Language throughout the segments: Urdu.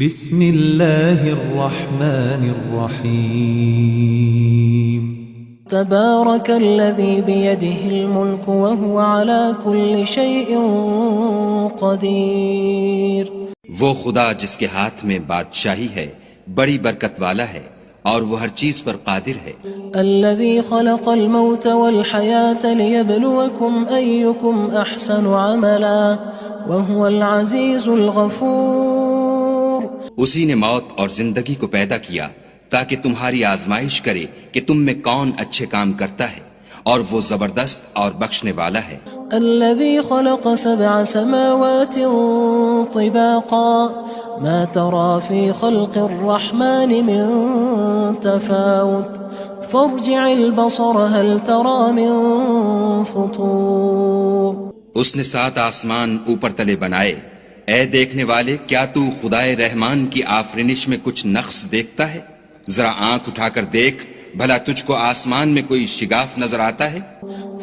بسم اللہ الرحمن الرحیم تبارك الذي بيده الملك وهو على كل شيء قدير. وہ خدا جس کے ہاتھ میں بادشاہی ہے بڑی برکت والا ہے اور وہ ہر چیز پر قادر ہے. الذي خلق الموت والحياة ليبلوكم أيكم أحسن عملا وهو العزيز الغفور. اسی نے موت اور زندگی کو پیدا کیا تاکہ تمہاری آزمائش کرے کہ تم میں کون اچھے کام کرتا ہے اور وہ زبردست اور بخشنے والا ہے. الذي خلق 7 سماوات طباقا ما ترى في خلق الرحمن من تفاوت فارجع البصر هل ترى من فطور. اس نے 7 آسمان اوپر تلے بنائے. اے دیکھنے والے کیا تو خدائے رحمان کی آفرینش میں کچھ نقص دیکھتا ہے؟ ذرا آنکھ اٹھا کر دیکھ بھلا تجھ کو آسمان میں کوئی شگاف نظر آتا ہے؟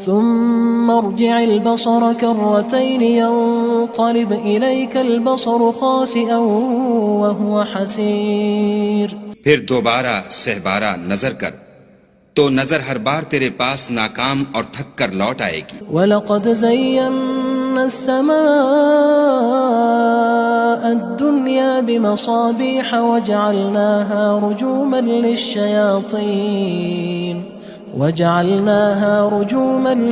ثم ارجع البصر كرتين ينقلب إليك البصر خاسئا وهو حسير. پھر دوبارہ سہبارہ نظر کر تو نظر ہر بار تیرے پاس ناکام اور تھک کر لوٹ آئے گی. وَلَقَدْ زَيَّنَّا السَّمَاءَ الدُّنْيَا بِمَصَابِيحَ وَجَعَلْنَاهَا رُجُومًا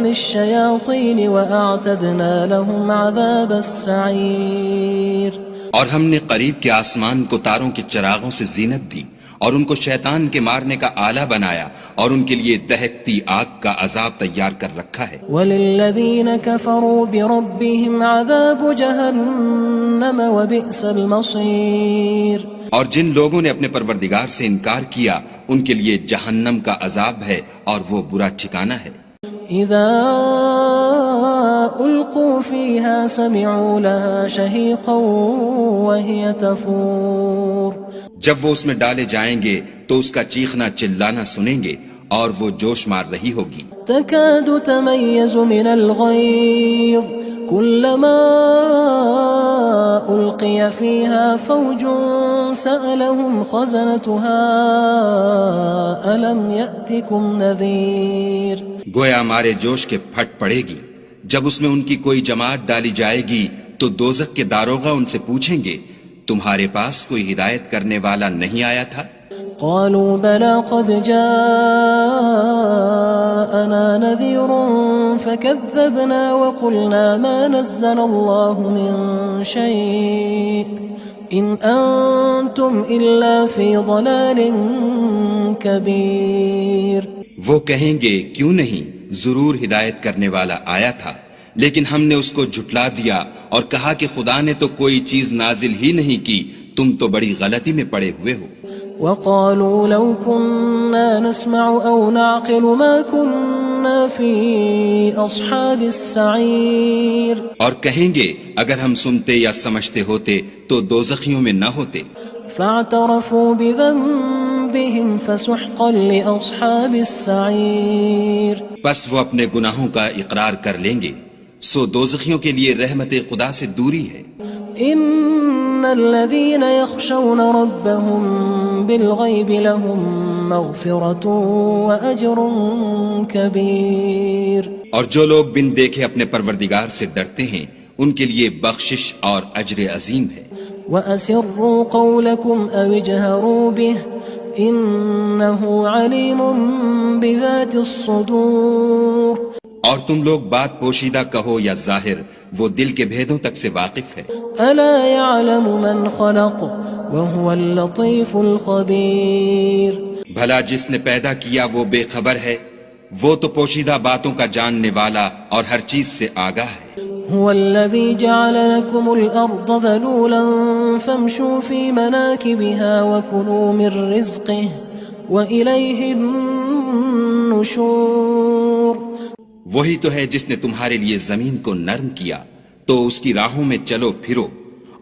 لِلشَّيَاطِينِ وَأَعْتَدْنَا لَهُمْ عَذَابَ السَّعِيرِ. اور ہم نے قریب کے آسمان کو تاروں کے چراغوں سے زینت دی اور ان کو شیطان کے مارنے کا آلہ بنایا اور ان کے لیے دہکتی آگ کا عذاب تیار کر رکھا ہے. وَلِلَّذِينَ كَفَرُوا بِرَبِّهِمْ عَذَابُ جَهَنَّمَ وَبِئْسَ الْمَصِيرُ. اور جن لوگوں نے اپنے پروردگار سے انکار کیا ان کے لیے جہنم کا عذاب ہے اور وہ برا ٹھکانہ ہے. اذا القوا فيها سمعوا لها شهيقا وهي تفور. جب وہ اس میں ڈالے جائیں گے تو اس کا چیخنا چلانا سنیں گے اور وہ جوش مار رہی ہوگی. تكاد تميز من الغيظ كلما ألقي فيها فوج سألهم خزنتها ألم يأتكم نذير. گویا مارے جوش کے پھٹ پڑے گی. جب اس میں ان کی کوئی جماعت ڈالی جائے گی تو دوزخ کے داروغہ ان سے پوچھیں گے تمہارے پاس کوئی ہدایت کرنے والا نہیں آیا تھا؟ قالوا بلى قد جاءنا نذير فكذبنا وقلنا ما نزل الله من شيء إن أنتم إلا في ضلال كبير. وہ کہیں گے کیوں نہیں، ضرور ہدایت کرنے والا آیا تھا لیکن ہم نے اس کو جھٹلا دیا اور کہا کہ خدا نے تو کوئی چیز نازل ہی نہیں کی، تم تو بڑی غلطی میں پڑے ہوئے ہو. وقالوا لو كنا نسمع أو نعقل ما كنا في أصحاب السعير. اور کہیں گے اگر ہم سنتے یا سمجھتے ہوتے تو دوزخیوں میں نہ ہوتے. فاعترفوا بذنبهم فسحقا لأصحاب السعير. پس وہ اپنے گناہوں کا اقرار کر لیں گے سو دوزخیوں کے لیے رحمت خدا سے دوری ہے. ان الذين يخشون ربهم بالغيب لهم مغفرة وأجر كبير. اور جو لوگ بن دیکھے اپنے پروردگار سے ڈرتے ہیں ان کے لیے بخشش اور اجر عظیم ہے. وَأَسِرُّوا قَوْلَكُمْ أَوِ اجْهَرُوا بِهِ إِنَّهُ عَلِيمٌ بِذَاتِ الصُّدُورِ. اور تم لوگ بات پوشیدہ کہو یا ظاہر وہ دل کے بھیدوں تک سے واقف ہے. أَلَا يَعْلَمُ مَنْ خَلَقَ وَهُوَ اللَّطِيفُ الْخَبِيرُ. بھلا جس نے پیدا کیا وہ بے خبر ہے، وہ تو پوشیدہ باتوں کا جاننے والا اور ہر چیز سے آگاہ ہے. هو الذي جعل لكم الأرض ذلولا فامشوا في مناكبها وكلوا من رزقه وإليه النشور. وہی تو ہے جس نے تمہارے لیے زمین کو نرم کیا تو اس کی راہوں میں چلو پھرو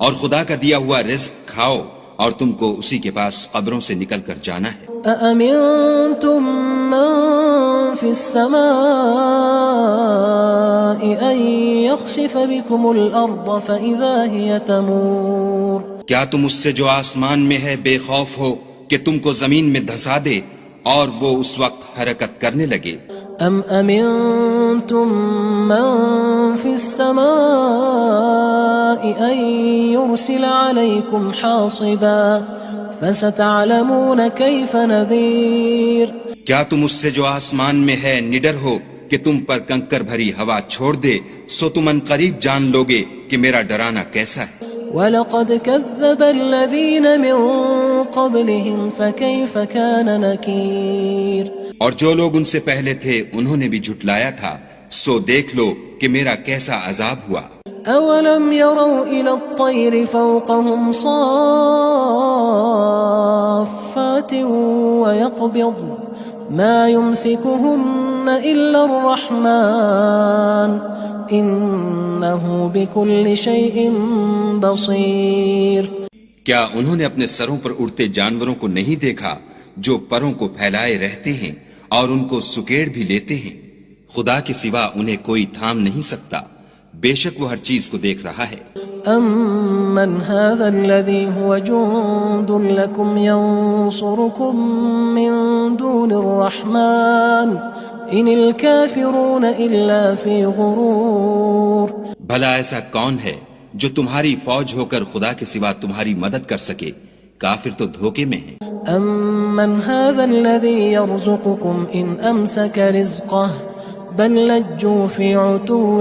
اور خدا کا دیا ہوا رزق کھاؤ اور تم کو اسی کے پاس قبروں سے نکل کر جانا ہے. أأمنتم من في السماء أن يخسف بكم الأرض فإذا هي تمور. کیا تم اس سے جو آسمان میں ہے بے خوف ہو کہ تم کو زمین میں دھسا دے اور وہ اس وقت حرکت کرنے لگے؟ ام امنتم من في السماء ان يرسل عليكم حاصبا فستعلمون كيف نذير کیا تم اس سے جو آسمان میں ہے نڈر ہو کہ تم پر کنکر بھری ہوا چھوڑ دے، سو تم ان قریب جان لوگے کہ میرا ڈرانا کیسا ہے۔ وَلَقَدْ كَذَّبَ الَّذِينَ مِن قَبْلِهِمْ فَكَيْفَ كَانَ نَكِيرٌ اور جو لوگ ان سے پہلے تھے انہوں نے بھی جھٹلایا تھا، سو دیکھ لو کہ میرا کیسا عذاب ہوا۔ أَوَلَمْ يَرَوْا إِلَى الطَّيْرِ فَوْقَهُمْ صَافَّاتٍ وَيَقْبِضْنَ مَا يُمْسِكُهُنَّ إِلَّا الرَّحْمَنُ إِنَّهُ بِكُلِّ شَيْءٍ بَصِيرٌ کیا انہوں نے اپنے سروں پر اڑتے جانوروں کو نہیں دیکھا جو پروں کو پھیلائے رہتے ہیں اور ان کو سکیڑ بھی لیتے ہیں؟ خدا کے سوا انہیں کوئی تھام نہیں سکتا، بے شک وہ ہر چیز کو دیکھ رہا ہے۔ أَمَّنْ هَذَا الَّذِي هُوَ جُندٌ لَكُمْ يَنصُرُكُم مِّن دُونِ الرَّحْمَنِ إِنِ الْكَافِرُونَ إِلَّا فِي غُرُورٍ بھلا ایسا کون ہے جو تمہاری فوج ہو کر خدا کے سوا تمہاری مدد کر سکے؟ کافر تو دھوکے میں ہیں۔ أَمَّنْ هَذَا الَّذِي يَرْزُقُكُمْ إِنْ أَمْسَكَ رِزْقَهُ بَلْ لَجُّوا فِي عُتُوٍّ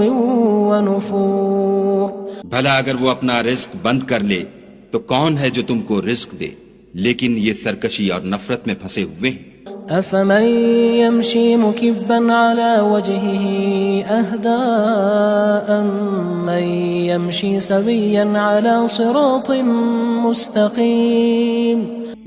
وَنُفُورٍ بھلا اگر وہ اپنا رزق بند کر لے تو کون ہے جو تم کو رزق دے؟ لیکن یہ سرکشی اور نفرت میں پھنسے ہوئے ہیں۔ أَفَمَن يَمْشِي مُكِبًّا عَلَى وَجْهِهِ أَهْدَىٰ أَمَّن يَمْشِي سَوِيًّا عَلَى صِرَاطٍ مُّسْتَقِيمٍ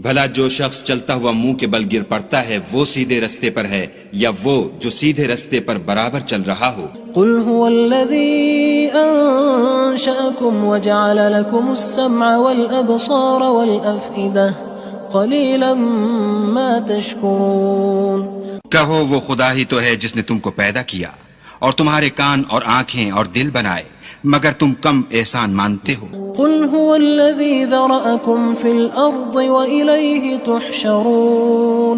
بھلا جو شخص چلتا ہوا منہ کے بل گر پڑتا ہے وہ سیدھے رستے پر ہے یا وہ جو سیدھے رستے پر برابر چل رہا ہو؟ قُلْ هُوَ الَّذِي أَنشَأَكُمْ وَجَعَلَ لَكُمُ السَّمْعَ وَالْأَبْصَارَ وَالْأَفْئِدَةَ قَلِيلًا مَا تَشْكُرُونَ کہو وہ خدا ہی تو ہے جس نے تم کو پیدا کیا اور تمہارے کان اور آنکھیں اور دل بنائے، مگر تم کم احسان مانتے ہو۔ قُلْ هُوَ الَّذِي ذَرَأَكُمْ فِي الْأَرْضِ وَإِلَيْهِ تُحْشَرُونَ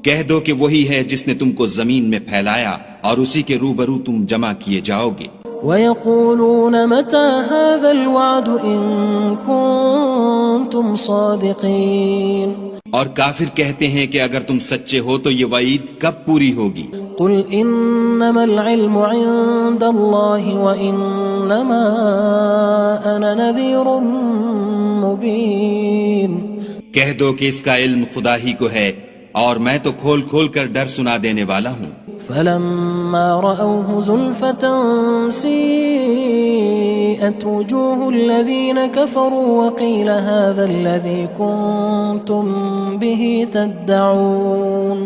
کہہ دو کہ وہی ہے جس نے تم کو زمین میں پھیلایا اور اسی کے روبرو تم جمع کیے جاؤ گے۔ وَيَقُولُونَ مَتَى هَذَا الْوَعْدُ إِن كُنتُمْ صَادِقِينَ اور کافر کہتے ہیں کہ اگر تم سچے ہو تو یہ وعید کب پوری ہوگی؟ قُلْ إِنَّمَا الْعِلْمُ عِندَ اللَّهِ وَإِنَّمَا أَنَا نَذِيرٌ مُّبِينٌ کہہ دو کہ اس کا علم خدا ہی کو ہے اور میں تو کھول کھول کر ڈر سنا دینے والا ہوں۔ فَلَمَّا رَأَوْهُ زُلْفَةً سِيئَتْ وُجُوهُ الَّذِينَ كَفَرُوا وَقِيلَ هَذَا الَّذِي كُنتُم بِهِ تَدَّعُونَ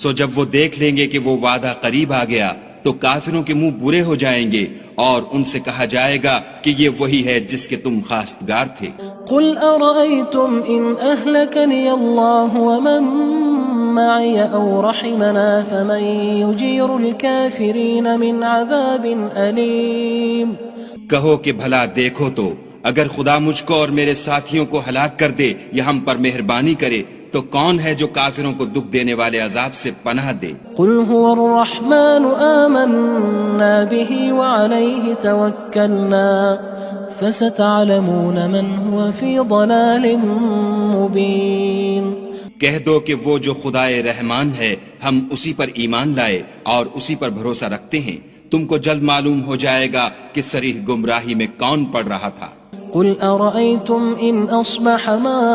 سو جب وہ دیکھ لیں گے کہ وہ وعدہ قریب آ گیا تو کافروں کے منہ برے ہو جائیں گے اور ان سے کہا جائے گا کہ یہ وہی ہے جس کے تم خواستگار تھے۔ قُلْ أَرَأَيْتُمْ إِنْ أَهْلَكَنِيَ اللَّهُ وَمَن مَّعِيَ أَوْ رَحِمَنَا فَمَن يُجِيرُ الْكَافِرِينَ مِنْ عَذَابٍ أَلِيمٍ کہو کہ بھلا دیکھو تو اگر خدا مجھ کو اور میرے ساتھیوں کو ہلاک کر دے یا ہم پر مہربانی کرے تو کون ہے جو کافروں کو دکھ دینے والے عذاب سے پناہ دے؟ قُلْ هُوَ الرَّحْمَنُ آمَنَّا بِهِ وَعَلَيْهِ تَوَكَّلْنَا فَسَتَعْلَمُونَ مَنْ هُوَ فِي ضَلَالٍ مُّبِينٍ کہہ دو کہ وہ جو خدائے رحمان ہے ہم اسی پر ایمان لائے اور اسی پر بھروسہ رکھتے ہیں، تم کو جلد معلوم ہو جائے گا کہ صریح گمراہی میں کون پڑ رہا تھا۔ قُلْ أَرَأَيْتُمْ إِنْ أَصْبَحَ مَاؤُكُمْ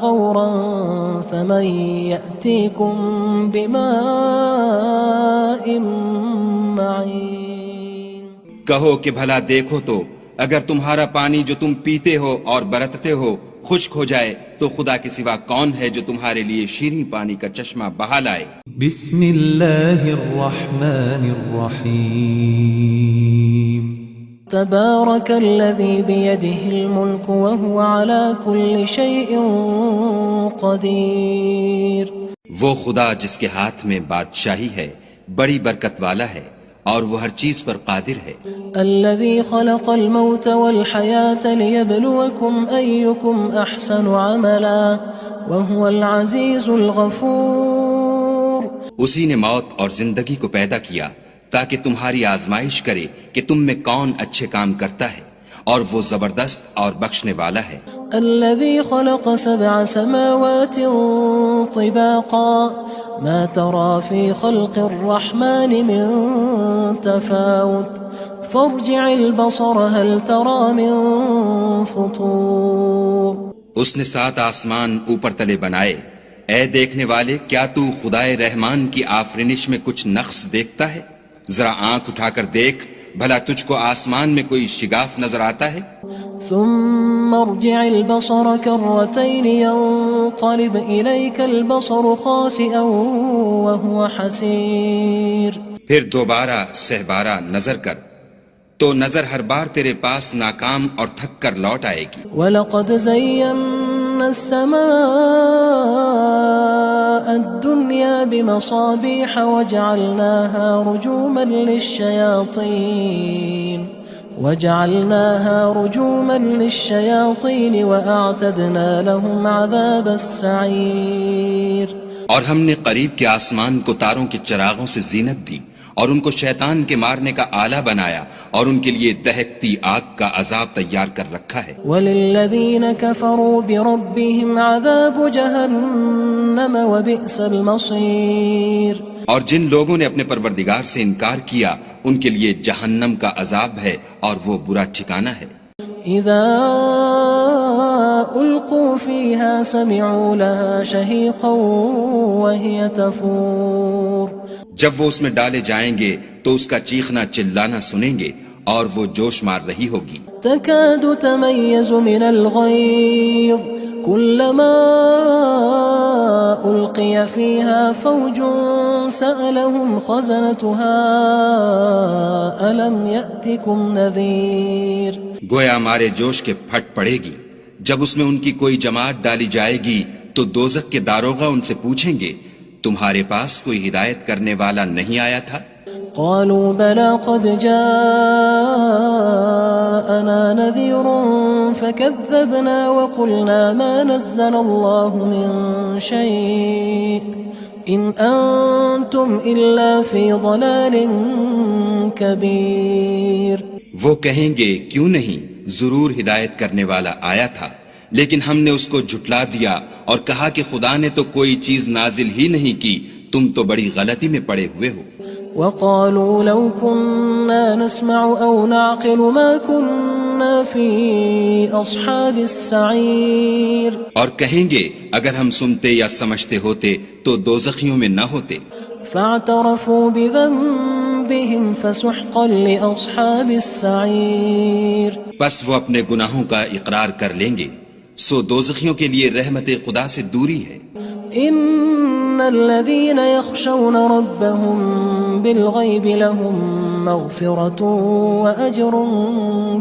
غَوْرًا فَمَن يَأْتِيكُم بِمَاءٍ مَّعِينٍ کہو کہ بھلا دیکھو تو اگر تمہارا پانی جو تم پیتے ہو اور برتتے ہو خشک ہو جائے تو خدا کے سوا کون ہے جو تمہارے لیے شیریں پانی کا چشمہ بہا لائے؟ بسم اللہ الرحمن الرحیم تبارك الذي بيده الملك وهو على كل شيء قدير وہ خدا جس کے ہاتھ میں بادشاہی ہے بڑی برکت والا ہے اور وہ ہر چیز پر قادر ہے. الذي خلق الموت والحياة ليبلوكم أيكم أحسن عملا وهو العزيز الغفور. اسی نے موت اور زندگی کو پیدا کیا تاکہ تمہاری آزمائش کرے کہ تم میں کون اچھے کام کرتا ہے، اور وہ زبردست اور بخشنے والا ہے. الذي خلق 7 سماوات طباقا ما ترى في خلق الرحمن من تفاوت فارجع البصر هل ترى من فطور. اس نے 7 آسمان اوپر تلے بنائے. اے دیکھنے والے، کیا تو خدائے رحمان کی آفرینش میں کچھ نقص دیکھتا ہے؟ ذرا آنکھ اٹھا کر دیکھ، بھلا تجھ کو آسمان میں کوئی شگاف نظر آتا ہے؟ ثم ارجع البصر كرتين ينقلب إليك البصر خاسئا وهو حسير. پھر دوبارہ سہبارہ نظر کر تو نظر ہر بار تیرے پاس ناکام اور تھک کر لوٹ آئے گی. وَلَقَدْ زَيَّنَّا السَّمَاءَ الدُّنْيَا بِمَصَابِيحَ وَجَعَلْنَاهَا رُجُومًا لِلشَّيَاطِينِ وَأَعْتَدْنَا لَهُمْ عَذَابَ السَّعِيرِ. اور ہم نے قریب کے آسمان کو تاروں کے چراغوں سے زینت دی اور ان کو شیطان کے مارنے کا آلہ بنایا اور ان کے لیے دہکتی آگ کا عذاب تیار کر رکھا ہے. وَلِلَّذِينَ كَفَرُوا بِرَبِّهِمْ عَذَابُ جَهَنَّمَ وَبِئْسَ الْمَصِيرُ. اور جن لوگوں نے اپنے پروردگار سے انکار کیا ان کے لیے جہنم کا عذاب ہے اور وہ برا ٹھکانہ ہے. اذا القوا فيها سمعوا لها شهيقا وهي تفور. جب وہ اس میں ڈالے جائیں گے تو اس کا چیخنا چلانا سنیں گے اور وہ جوش مار رہی ہوگی. تكاد تميز من الغيظ كلما ألقي فيها فوج سألهم خزنتها ألم يأتكم نذير. گویا ہمارے جوش کے پھٹ پڑے گی. جب اس میں ان کی کوئی جماعت ڈالی جائے گی تو دوزخ کے داروغہ ان سے پوچھیں گے تمہارے پاس کوئی ہدایت کرنے والا نہیں آیا تھا؟ قالوا بلى قد جاءنا نذير فكذبنا وقلنا ما نزل الله من شيء إن أنتم إلا في ضلال كبير. وہ کہیں گے کیوں نہیں، ضرور ہدایت کرنے والا آیا تھا، لیکن ہم نے اس کو جھٹلا دیا اور کہا کہ خدا نے تو کوئی چیز نازل ہی نہیں کی، تم تو بڑی غلطی میں پڑے ہوئے ہو. وقالوا لو كنا نسمع أو نعقل ما كنا في أصحاب السعير. اور کہیں گے اگر ہم سنتے یا سمجھتے ہوتے تو دوزخیوں میں نہ ہوتے. فاعترفوا بذنبهم فسحقا لأصحاب السعير. بس وہ اپنے گناہوں کا اقرار کر لیں گے، سو دوزخیوں کے لیے رحمت خدا سے دوری ہے. ان الذين يخشون ربهم بالغيب لهم مغفرة واجر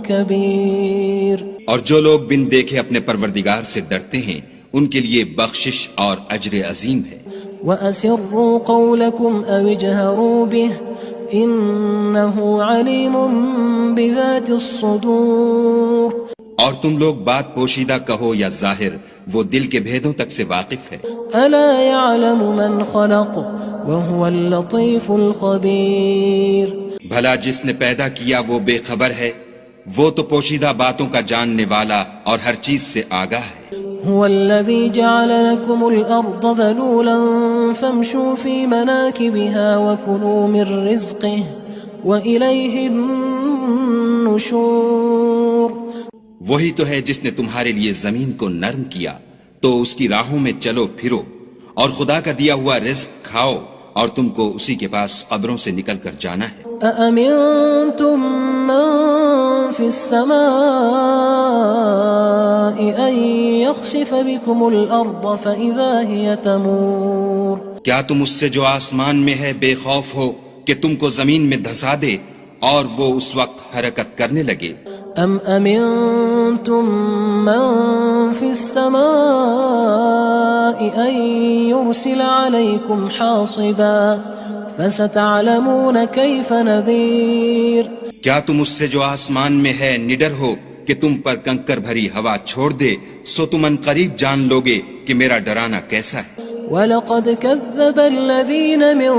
كبير. اور جو لوگ بن دیکھے اپنے پروردگار سے ڈرتے ہیں ان کے لیے بخشش اور اجر عظیم ہے. واسروا قولكم او اجهروا به انه عليم بذات الصدور. اور تم لوگ بات پوشیدہ کہو یا ظاہر، وہ دل کے بھیدوں تک سے واقف ہے. الا يعلم من خلق وهو اللطيف الخبير. بھلا جس نے پیدا کیا وہ بے خبر ہے، وہ تو پوشیدہ باتوں کا جاننے والا اور ہر چیز سے آگاہ ہے. هو الذي جعل لكم الأرض ذلولا فامشوا في مناكبها وكلوا من رزقه وإليه النشور. وہی تو ہے جس نے تمہارے لیے زمین کو نرم کیا تو اس کی راہوں میں چلو پھرو اور خدا کا دیا ہوا رزق کھاؤ اور تم کو اسی کے پاس قبروں سے نکل کر جانا ہے. أأمنتم من في السماء أن يخسف بكم الأرض فإذا هي تمور. کیا تم اس سے جو آسمان میں ہے بے خوف ہو کہ تم کو زمین میں دھسا دے اور وہ اس وقت حرکت کرنے لگے؟ ام امنتم من في السماء ان يرسل عليكم حاصبا فستعلمون كيف نذير کیا تم اس سے جو آسمان میں ہے نڈر ہو کہ تم پر کنکر بھری ہوا چھوڑ دے، سو تم ان قریب جان لوگے کہ میرا ڈرانا کیسا ہے۔ وَلَقَدْ كَذَّبَ الَّذِينَ مِن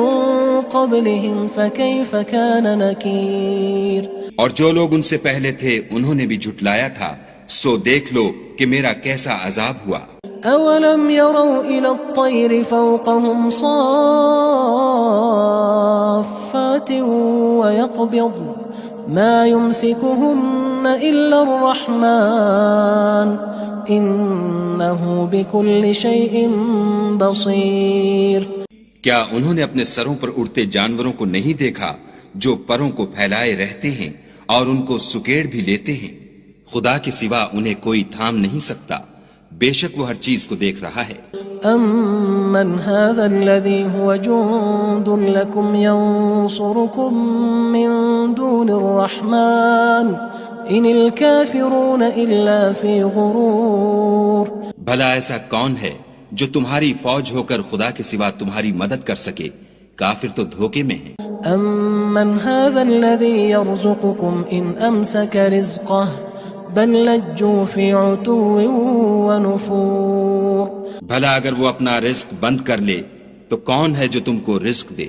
قَبْلِهِمْ فَكَيْفَ كَانَ نَكِيرٌ اور جو لوگ ان سے پہلے تھے انہوں نے بھی جھٹلایا تھا، سو دیکھ لو کہ میرا کیسا عذاب ہوا۔ أَوَلَمْ يَرَوْا إِلَى الطَّيْرِ فَوْقَهُمْ صَافَّاتٍ وَيَقْبِضْنَ مَا يُمْسِكُهُنَّ إِلَّا الرَّحْمَنُ إِنَّهُ بِكُلِّ شَيْءٍ بَصِيرٌ کیا انہوں نے اپنے سروں پر اڑتے جانوروں کو نہیں دیکھا جو پروں کو پھیلائے رہتے ہیں اور ان کو سکیڑ بھی لیتے ہیں؟ خدا کے سوا انہیں کوئی تھام نہیں سکتا، بے شک وہ ہر چیز کو دیکھ رہا ہے۔ أَمَّنْ هَذَا الَّذِي هُوَ جُندٌ لَكُمْ يَنصُرُكُم مِّن دُونِ الرَّحْمَنِ إِنِ الْكَافِرُونَ إِلَّا فِي غُرُورٍ بھلا ایسا کون ہے جو تمہاری فوج ہو کر خدا کے سوا تمہاری مدد کر سکے؟ کافر تو دھوکے میں ہیں۔ أَمَّنْ هَذَا الَّذِي يَرْزُقُكُمْ إِنْ أَمْسَكَ رِزْقَهُ بَل لَجُّوا فِي عُتُوٍّ وَنُفُورٍ بھلا اگر وہ اپنا رزق بند کر لے تو کون ہے جو تم کو رزق دے؟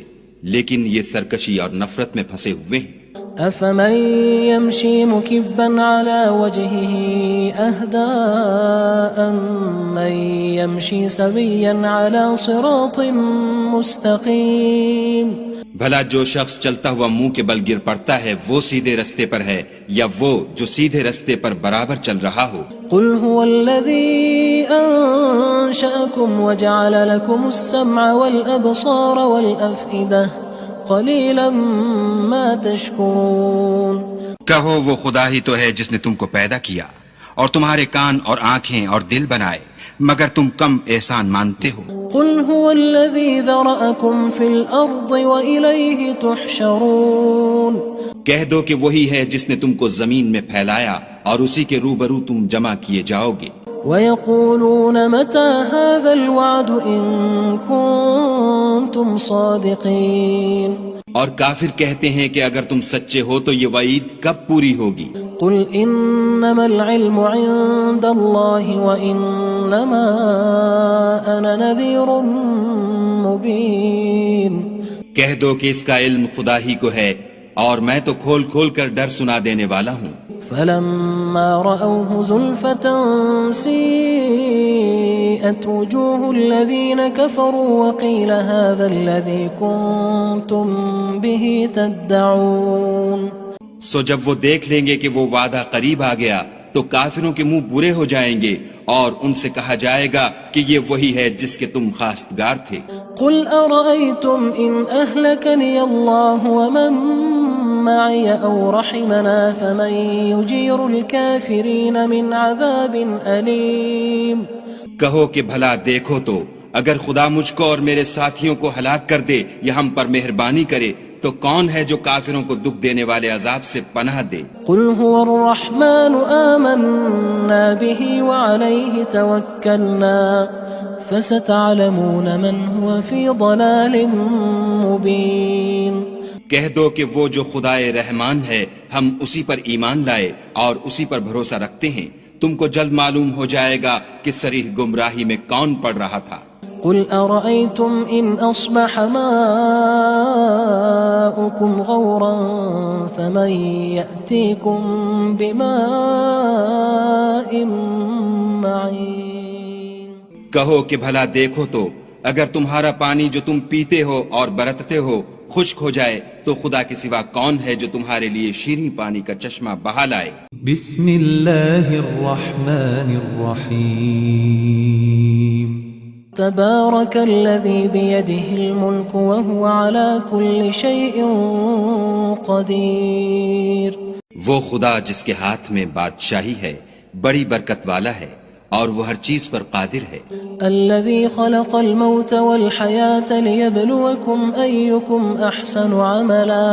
لیکن یہ سرکشی اور نفرت میں پھنسے ہوئے ہیں۔ أَفَمَن يَمْشِي مُكِبًّا عَلَى وَجْهِهِ أَهْدَىٰ أَمَّن يَمْشِي سَوِيًّا عَلَى صِرَاطٍ مُّسْتَقِيمٍ بھلا جو شخص چلتا ہوا منہ کے بل گر پڑتا ہے وہ سیدھے رستے پر ہے یا وہ جو سیدھے رستے پر برابر چل رہا ہو؟ قُلْ هُوَ الَّذِي أَنشَأَكُمْ وَجَعَلَ لَكُمُ السَّمْعَ وَالْأَبْصَارَ وَالْأَفْئِدَةَ قَلِيلًا مَا تَشْكُرُونَ کہو وہ خدا ہی تو ہے جس نے تم کو پیدا کیا اور تمہارے کان اور آنکھیں اور دل بنائے، مگر تم کم احسان مانتے ہو۔ قُلْ هُوَ الَّذِي ذَرَأَكُمْ فِي الْأَرْضِ وَإِلَيْهِ تُحْشَرُونَ کہہ دو کہ وہی ہے جس نے تم کو زمین میں پھیلایا اور اسی کے روبرو تم جمع کیے جاؤ گے۔ وَيَقُولُونَ مَتَى هَذَا الْوَعْدُ إِن كُنتُمْ صَادِقِينَ اور کافر کہتے ہیں کہ اگر تم سچے ہو تو یہ وعید کب پوری ہوگی؟ قُلْ إِنَّمَا الْعِلْمُ عِندَ اللَّهِ وَإِنَّمَا أَنَا نَذِيرٌ مُّبِينٌ کہہ دو کہ اس کا علم خدا ہی کو ہے اور میں تو کھول کھول کر ڈر سنا دینے والا ہوں۔ فَلَمَّا رَأَوْهُ زُلْفَةً سِيئَتْ وُجُوهُ الَّذِينَ كَفَرُوا وَقِيلَ هَذَا الَّذِي كُنتُم بِهِ تَدَّعُونَ سو جب وہ دیکھ لیں گے کہ وہ وعدہ قریب آ گیا تو کافروں کے منہ برے ہو جائیں گے اور ان سے کہا جائے گا کہ یہ وہی ہے جس کے تم خواستگار تھے۔ قُلْ أَرَأَيْتُمْ إِنْ أَهْلَكَنِيَ اللَّهُ وَمَن مَّعِيَ أَوْ رَحِمَنَا فَمَن يُجِيرُ الْكَافِرِينَ مِنْ عَذَابٍ أَلِيمٍ کہو کہ بھلا دیکھو تو اگر خدا مجھ کو اور میرے ساتھیوں کو ہلاک کر دے یا ہم پر مہربانی کرے تو کون ہے جو کافروں کو دکھ دینے والے عذاب سے پناہ دے؟ قُلْ هُوَ الرَّحْمَنُ آمَنَّا بِهِ وَعَلَيْهِ تَوَكَّلْنَا فَسَتَعْلَمُونَ مَنْ هُوَ فِي ضَلَالٍ مُّبِينٍ کہہ دو کہ وہ جو خدائے رحمان ہے ہم اسی پر ایمان لائے اور اسی پر بھروسہ رکھتے ہیں، تم کو جلد معلوم ہو جائے گا کہ صریح گمراہی میں کون پڑ رہا تھا۔ قُلْ أَرَأَيْتُمْ إِنْ أَصْبَحَ مَاؤُكُمْ غَوْرًا فَمَن يَأْتِيكُم بِمَاءٍ مَّعِينٍ کہو کہ بھلا دیکھو تو اگر تمہارا پانی جو تم پیتے ہو اور برتتے ہو خشک ہو جائے تو خدا کے سوا کون ہے جو تمہارے لیے شیریں پانی کا چشمہ بہا لائے؟ بسم اللہ الرحمن الرحیم تبارك الذي بيده الملك وهو على كل شيء قدير وہ خدا جس کے ہاتھ میں بادشاہی ہے بڑی برکت والا ہے اور وہ ہر چیز پر قادر ہے۔ الذي خلق الموت والحياة ليبلوكم أيكم أحسن عملا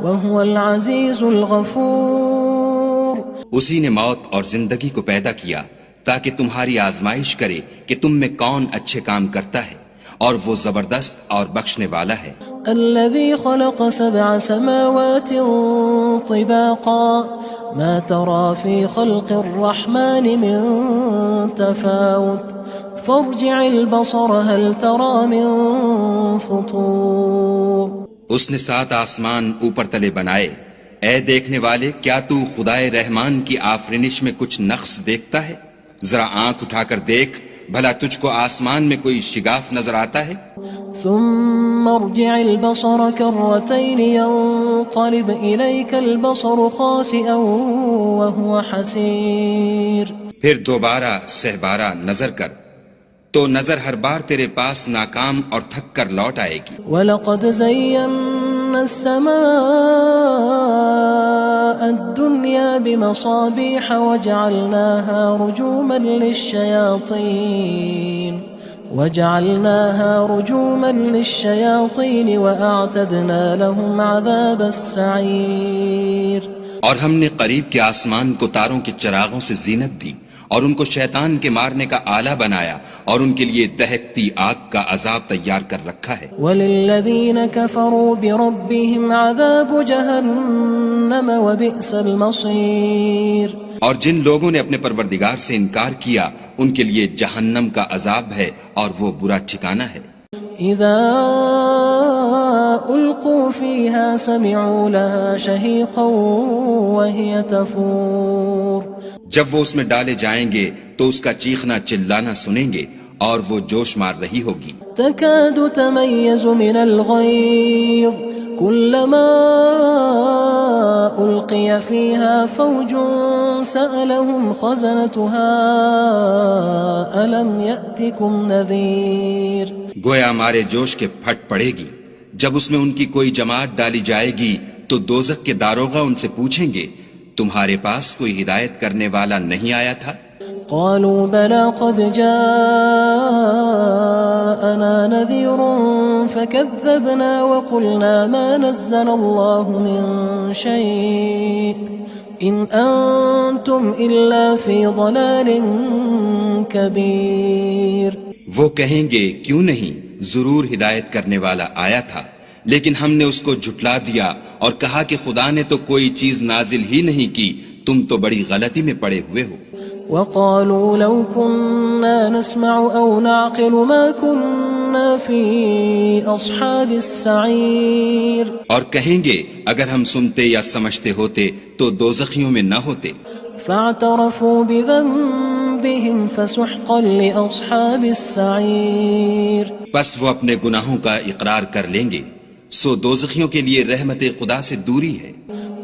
وهو العزيز الغفور اسی نے موت اور زندگی کو پیدا کیا تاکہ تمہاری آزمائش کرے کہ تم میں کون اچھے کام کرتا ہے، اور وہ زبردست اور بخشنے والا ہے۔ الذي خلق 7 سماوات طباقا ما ترى في خلق الرحمن من تفاوت فارجع البصر هل ترى من فطور۔ اس نے 7 آسمان اوپر تلے بنائے، اے دیکھنے والے کیا تو خدائے رحمان کی آفرینش میں کچھ نقص دیکھتا ہے؟ ذرا آنکھ اٹھا کر دیکھ، بھلا تجھ کو آسمان میں کوئی شگاف نظر آتا ہے؟ ثم ارجع البصر كرتين ينقلب إليك البصر خاسئا وهو حسير۔ پھر دوبارہ سہبارہ نظر کر تو نظر ہر بار تیرے پاس ناکام اور تھک کر لوٹ آئے گی۔ وَلَقَدْ زَيَّنَّا السَّمَاءَ الدُّنْيَا بِمَصَابِيحَ وَجَعَلْنَاهَا رُجُومًا لِلشَّيَاطِينِ وَأَعْتَدْنَا لَهُمْ عَذَابَ السَّعِيرِ۔ اور ہم نے قریب کے آسمان کو تاروں کے چراغوں سے زینت دی اور ان کو شیطان کے مارنے کا آلہ بنایا اور ان کے لیے دہکتی آگ کا عذاب تیار کر رکھا ہے۔ وَلِلَّذِينَ كَفَرُوا بِرَبِّهِمْ عَذَابُ جَهَنَّمَ وَبِئْسَ الْمَصِيرُ۔ اور جن لوگوں نے اپنے پروردگار سے انکار کیا ان کے لیے جہنم کا عذاب ہے اور وہ برا ٹھکانہ ہے۔ اذا القوا فيها سمعوا لها شهيقا وهي تفور۔ جب وہ اس میں ڈالے جائیں گے تو اس کا چیخنا چلانا سنیں گے اور وہ جوش مار رہی ہوگی۔ تكاد تميز من الغيظ كلما ألقي فيها فوج سألهم خزنتها ألم يأتكم نذير۔ گویا ہمارے جوش کے پھٹ پڑے گی جب اس میں ان کی کوئی جماعت ڈالی جائے گی تو دوزخ کے داروغہ ان سے پوچھیں گے تمہارے پاس کوئی ہدایت کرنے والا نہیں آیا تھا؟ قالوا بلى قد جاءنا نذير فكذبنا وقلنا ما نزل الله من شيء إن أنتم إلا في ضلال كبير۔ وہ کہیں گے کیوں نہیں، ضرور ہدایت کرنے والا آیا تھا، لیکن ہم نے اس کو جھٹلا دیا اور کہا کہ خدا نے تو کوئی چیز نازل ہی نہیں کی، تم تو بڑی غلطی میں پڑے ہوئے ہو۔ وقالوا لو كنا نسمع أو نعقل ما كنا في أصحاب السعير۔ اور کہیں گے اگر ہم سنتے یا سمجھتے ہوتے تو دوزخیوں میں نہ ہوتے۔ فاعترفوا بذنبهم فسحقا لأصحاب السعير۔ پس وہ اپنے گناہوں کا اقرار کر لیں گے، سو دوزخیوں کے لیے رحمت خدا سے دوری ہے۔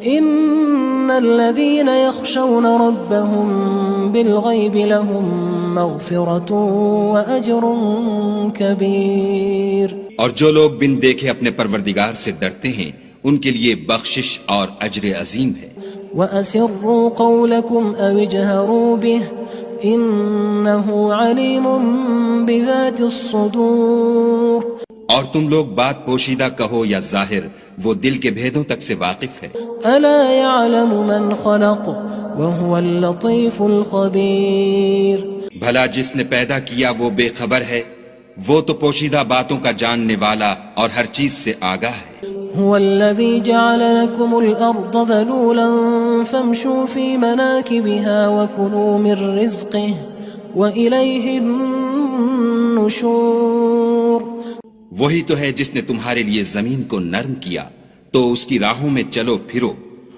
ان الذين يخشون ربهم بالغيب لهم مغفرة واجر كبير۔ اور جو لوگ بن دیکھے اپنے پروردگار سے ڈرتے ہیں ان کے لیے بخشش اور اجر عظیم ہے۔ وَأَسِرُّوا قَوْلَكُمْ أَوِ اجْهَرُوا بِهِ إِنَّهُ عَلِيمٌ بِذَاتِ الصُّدُورِ۔ اور تم لوگ بات پوشیدہ کہو یا ظاہر، وہ دل کے بھیدوں تک سے واقف ہے۔ أَلَا يَعْلَمُ مَنْ خَلَقَ وَهُوَ اللَّطِيفُ الْخَبِيرُ۔ بھلا جس نے پیدا کیا وہ بے خبر ہے، وہ تو پوشیدہ باتوں کا جاننے والا اور ہر چیز سے آگاہ ہے۔ هو الذي جعل لكم الأرض ذلولا فامشوا في مناكبها وكلوا من رزقه وإليه النشور۔ وہی تو ہے جس نے تمہارے لیے زمین کو نرم کیا تو اس کی راہوں میں چلو پھرو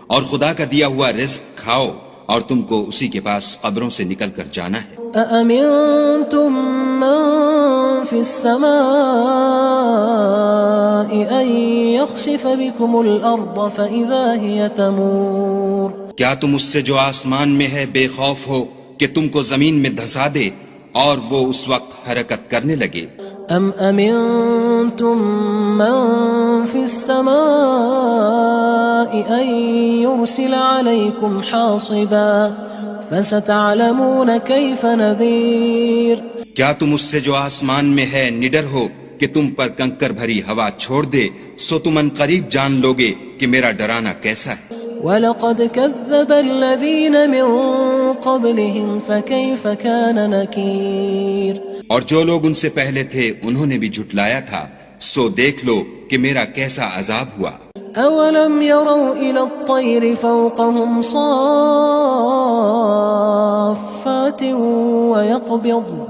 اور خدا کا دیا ہوا رزق کھاؤ اور تم کو اسی کے پاس قبروں سے نکل کر جانا ہے۔ أأمنتم من في السماء أن يخسف بكم الأرض فإذا هي تمور۔ کیا تم اس سے جو آسمان میں ہے بے خوف ہو کہ تم کو زمین میں دھسا دے اور وہ اس وقت حرکت کرنے لگے؟ ام امنتم من في السماء ان يرسل عليكم حاصبا فستعلمون كيف نذير۔ کیا تم اس سے جو آسمان میں ہے نڈر ہو کہ تم پر کنکر بھری ہوا چھوڑ دے، سو تم ان قریب جان لوگے کہ میرا ڈرانا کیسا ہے۔ وَلَقَدْ كَذَّبَ الَّذِينَ مِن قبلهم فكيف كان نكير اور جو لوگ ان سے پہلے تھے انہوں نے بھی جھٹلایا تھا، سو دیکھ لو کہ میرا کیسا عذاب ہوا۔ أولم يروا إلى الطير فوقهم صافات ويقبض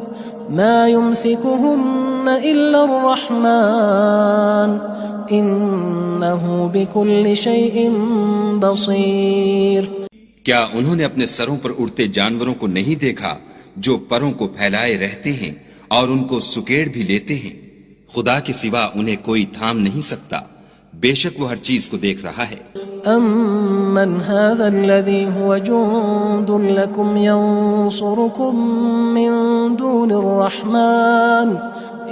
ما يمسكهن إلا الرحمن إنه بكل شيء بصير۔ کیا انہوں نے اپنے سروں پر اڑتے جانوروں کو نہیں دیکھا جو پروں کو پھیلائے رہتے ہیں اور ان کو سکیڑ بھی لیتے ہیں؟ خدا کے سوا انہیں کوئی تھام نہیں سکتا، بے شک وہ ہر چیز کو دیکھ رہا ہے۔ أَمَّنْ هَذَا الَّذِي هُوَ جُندٌ لَكُمْ يَنصُرُكُم مِّن دُونِ الرَّحْمَٰنِ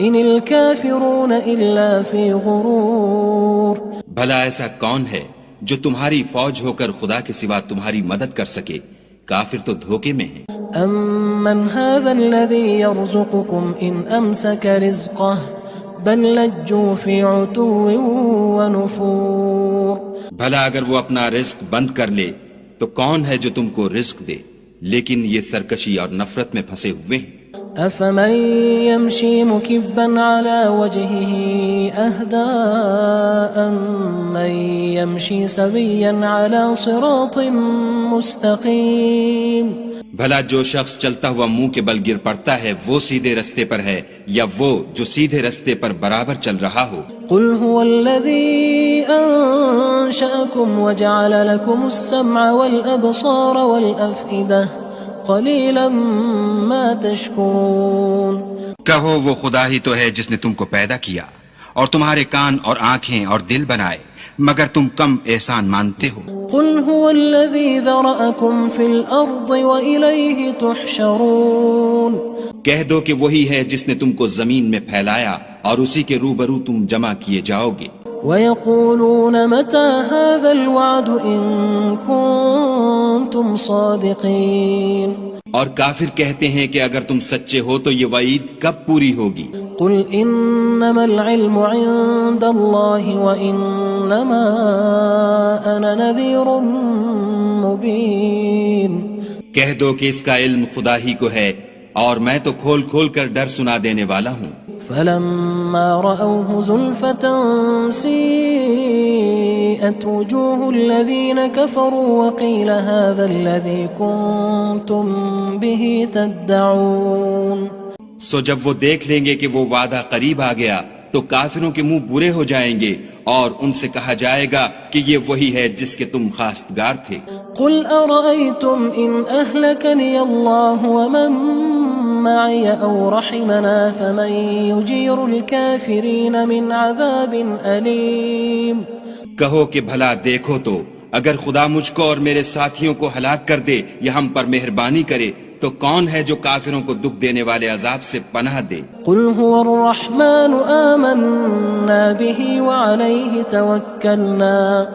إِنِ الْكَافِرُونَ إِلَّا فِي غُرُورٍ۔ بھلا ایسا کون ہے جو تمہاری فوج ہو کر خدا کے سوا تمہاری مدد کر سکے؟ کافر تو دھوکے میں ہیں۔ أَمَّنْ هَذَا الَّذِي يَرْزُقُكُمْ إِنْ أَمْسَكَ رِزْقَهُ بل لجوا في عتو ونفور۔ بھلا اگر وہ اپنا رزق بند کر لے تو کون ہے جو تم کو رزق دے، لیکن یہ سرکشی اور نفرت میں پھنسے ہوئے ہیں۔ أفمن يمشي مكبا على وجهه أهدى أمن يمشي سويا على صراط مستقيم۔ بھلا جو شخص چلتا ہوا منہ کے بل گر پڑتا ہے وہ سیدھے رستے پر ہے یا وہ جو سیدھے رستے پر برابر چل رہا ہو؟ قل هو الذي أنشأكم وجعل لكم السمع والأبصار والأفئدة قليلا ما تشكرون۔ کہو وہ خدا ہی تو ہے جس نے تم کو پیدا کیا اور تمہارے کان اور آنکھیں اور دل بنائے، مگر تم کم احسان مانتے ہو۔ قل هو الذي ذرأكم في الأرض وإليه تحشرون۔ کہہ دو کہ وہی ہے جس نے تم کو زمین میں پھیلایا اور اسی کے روبرو تم جمع کیے جاؤ گے۔ ويقولون متى هذا الوعد إن كنتم صادقين۔ اور کافر کہتے ہیں کہ اگر تم سچے ہو تو یہ وعید کب پوری ہوگی؟ قل انما العلم عند الله وانما انا نذير مبين۔ کہہ دو کہ اس کا علم خدا ہی کو ہے اور میں تو کھول کھول کر ڈر سنا دینے والا ہوں۔ فلما رأوه زلفة سيئت وجوه الذين كفروا وقيل هذا الذي كنتم به تدعون۔ سو جب وہ دیکھ لیں گے کہ وہ وعدہ قریب آ گیا تو کافروں کے منہ برے ہو جائیں گے اور ان سے کہا جائے گا کہ یہ وہی ہے جس کے تم خواستگار تھے۔ قل أرأيتم إن أهلكني الله ومن معي أو رحمنا فمن يجير الكافرين من عذاب أليم۔ کہو کہ بھلا دیکھو تو اگر خدا مجھ کو اور میرے ساتھیوں کو ہلاک کر دے یا ہم پر مہربانی کرے تو کون ہے جو کافروں کو دکھ دینے والے عذاب سے پناہ دے؟ قل هو الرحمن آمنا به وعليه توكلنا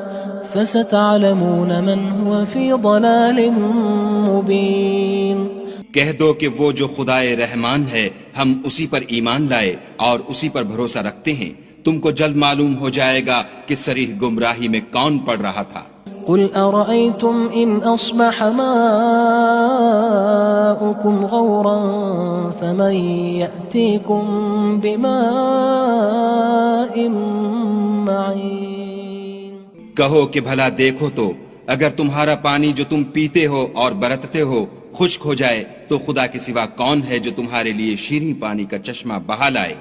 فستعلمون من هو في ضلال مبين۔ کہہ دو کہ وہ جو خدائے رحمان ہے ہم اسی پر ایمان لائے اور اسی پر بھروسہ رکھتے ہیں، تم کو جلد معلوم ہو جائے گا کہ صریح گمراہی میں کون پڑ رہا تھا۔ قل أرأيتم إن أصبح ماؤكم غورا فمن يأتيكم بماء معين۔ کہو کہ بھلا دیکھو تو اگر تمہارا پانی جو تم پیتے ہو اور برتتے ہو خشک ہو جائے تو خدا کے سوا کون ہے جو تمہارے لیے شیریں پانی کا چشمہ بہا لائے؟